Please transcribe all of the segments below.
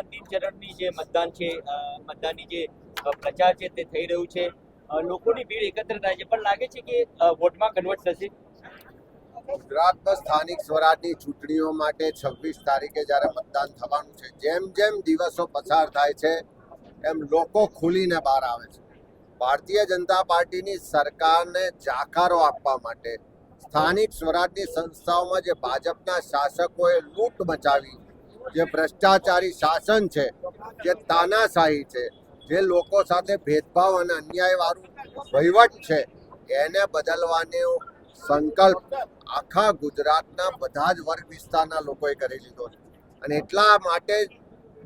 અંતિમ ચરણની જે મતદાન છે, મતદાનની જે પ્રચાર છે તે થઈ રહ્યું છે, લોકોની ભીડ એકત્ર થાય છે, પણ લાગે છે કે વોટમાં કન્વર્ટ થશે. ગુજરાતમાં સ્થાનિક સ્વરાજની ચૂંટણીઓ માટે 26 તારીખે જ્યારે મતદાન થવાનું છે, જેમ જેમ દિવસો પસાર થાય છે એમ લોકો ખુલીને બહાર આવે છે. ભારતીય જનતા પાર્ટીની સરકારને જાકારો આપવા માટે સ્થાનિક સ્વરાજની સંસ્થાઓમાં જે ભાજપના શાસકોએ લૂંટ મચાવી, જે ભ્રષ્ટાચારી શાસન છે, જે તાનાશાહી છે, જે લોકો સાથે ભેદભાવ અને અન્યાયવાળું વહીવટ છે, એને બદલવાનો સંકલ્પ આખા ગુજરાતના બધા જ વર્ગ વિસ્તારના લોકોએ કરી લીધો છે. અને એટલા માટે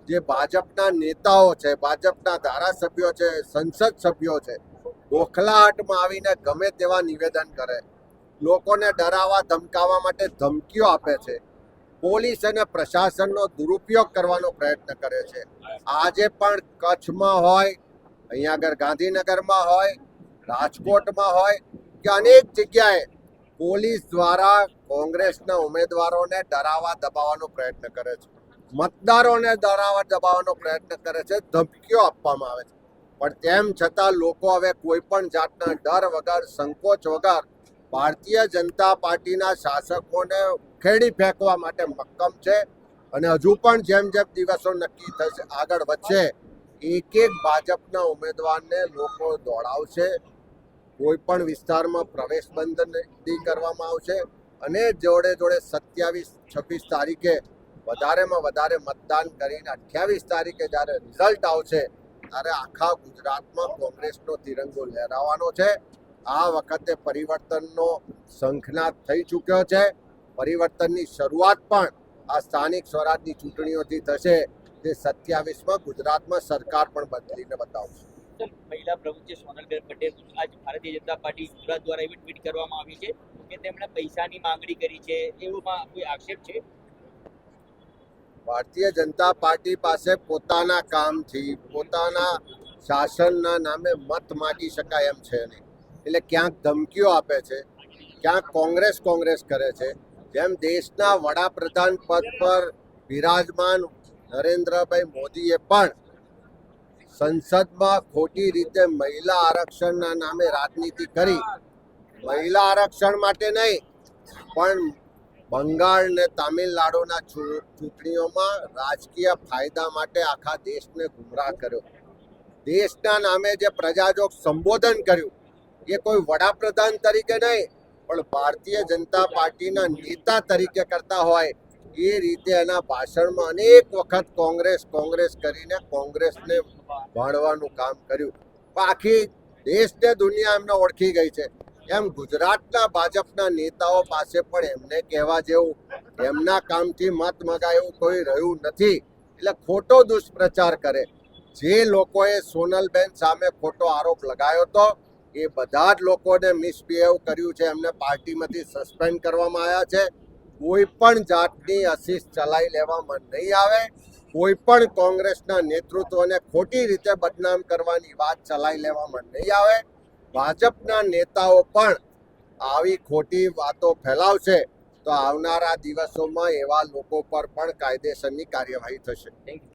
જે ભાજપના નેતાઓ છે, ભાજપના ધારાસભ્યો છે, સંસદ સભ્યો છે, ગોખલાહટમાં આવીને ગમે તેવા નિવેદન કરે, લોકોને ડરાવવા ધમકાવવા માટે ધમકીઓ આપે છે, પોલીસ અને પ્રશાસનનો દુરુપયોગ કરવાનો પ્રયત્ન કરે છે. આજે પણ કચ્છમાં હોય, અહીંયા આગળ ગાંધીનગરમાં હોય, રાજકોટમાં હોય કે અનેક જગ્યાએ પોલીસ દ્વારા કોંગ્રેસના ઉમેદવારોને ડરાવવા દબાવવાનો પ્રયત્ન કરે છે, મતદારોને ડરાવવા દબાવવાનો પ્રયત્ન કરે છે, ધમકીઓ આપવામાં આવે છે. પણ તેમ છતાં લોકો હવે કોઈ પણ જાતના ડર વગર, સંકોચ વગર ભારતીય જનતા પાર્ટીના શાસકોને ઉખેડી ફેંકવા માટે મક્કમ છે. અને હજુ પણ જેમ જેમ દિવસો નક્કી થશે, આગળ વધશે, એક એક ભાજપના ઉમેદવારને લોકો દોડાવશે. કોઈ પણ વિસ્તારમાં પ્રવેશ બંધી કરવામાં આવશે અને જોડે જોડે 27-26 તારીખે વધારેમાં વધારે મતદાન કરીને 28 તારીખે જ્યારે રિઝલ્ટ આવશે ત્યારે આખા ગુજરાતમાં કોંગ્રેસનો તિરંગો લહેરાવાનો છે. આ વખતે પરિવર્તનનો શંખનાદ થઈ ચૂક્યો છે. પરિવર્તનની શરૂઆત પણ આ સ્થાનિક સ્વરાજની ચૂંટણીઓથી થશે. જે 27માં ગુજરાતમાં સરકાર પણ બદલીને બતાવશે. મહિલા પ્રમુખ છે સોનલબેન પટેલ, આજ ભારતીય જનતા પાર્ટી ગુજરાત દ્વારા એવી ટ્વીટ કરવામાં આવી છે કે તેમણે પૈસાની માંગણી કરી છે, એવોમાં કોઈ આક્ષેપ છે? ભારતીય જનતા પાર્ટી પાસે પોતાના કામથી, પોતાના શાસનના નામે મત માગી શકાય એમ છે નહીં. એટલે ક્યાંક ધમકીઓ આપે છે, ક્યાંક કોંગ્રેસ કરે છે. જેમ દેશના વડાપ્રધાન પદ પર બિરાજમાન નરેન્દ્રભાઈ મોદીએ પણ સંસદમાં ખોટી રીતે મહિલા આરક્ષણના નામે રાજનીતિ કરી. મહિલા આરક્ષણ માટે નહીં, પણ બંગાળ ને તામિલનાડુના ચૂંટણીઓમાં રાજકીય ફાયદા માટે આખા દેશને ગુમરાહ કર્યો. દેશના નામે જે પ્રજાજોગ સંબોધન કર્યું એ કોઈ વડાપ્રધાન તરીકે નહીં, પણ ભારતીય જનતા પાર્ટીના નેતા તરીકે કરતા હોય એ રીતે એના ભાષણમાં અનેક વખત કોંગ્રેસ કરીને કોંગ્રેસને ભાળવાનું કામ કર્યું. આખી દેશને દુનિયા એમને ઓળખી ગઈ છે. એમ ગુજરાતના ભાજપના નેતાઓ પાસે પણ એમને કહેવા જેવું, એમના કામથી મત મગાય એવું કોઈ રહ્યું નથી. એટલે ખોટો દુષ્પ્રચાર કરે. જે લોકોએ સોનલબેન સામે ખોટો આરોપ લગાવ્યો હતો એ બધા જ લોકોને મિસબિહેવ કર્યું છે, એમને પાર્ટીમાંથી સસ્પેન્ડ કરવામાં આવ્યા છે. કોઈ પણ જાતની અશિષ ચલાવી લેવામાં નહીં આવે. કોઈ પણ કોંગ્રેસના નેતૃત્વને ખોટી રીતે બદનામ કરવાની વાત ચલાવી લેવામાં નહીં આવે. ભાજપના નેતાઓ પણ આવી ખોટી વાતો ફેલાવશે તો આવનારા દિવસોમાં એવા લોકો પર પણ કાયદેસરની કાર્યવાહી થશે.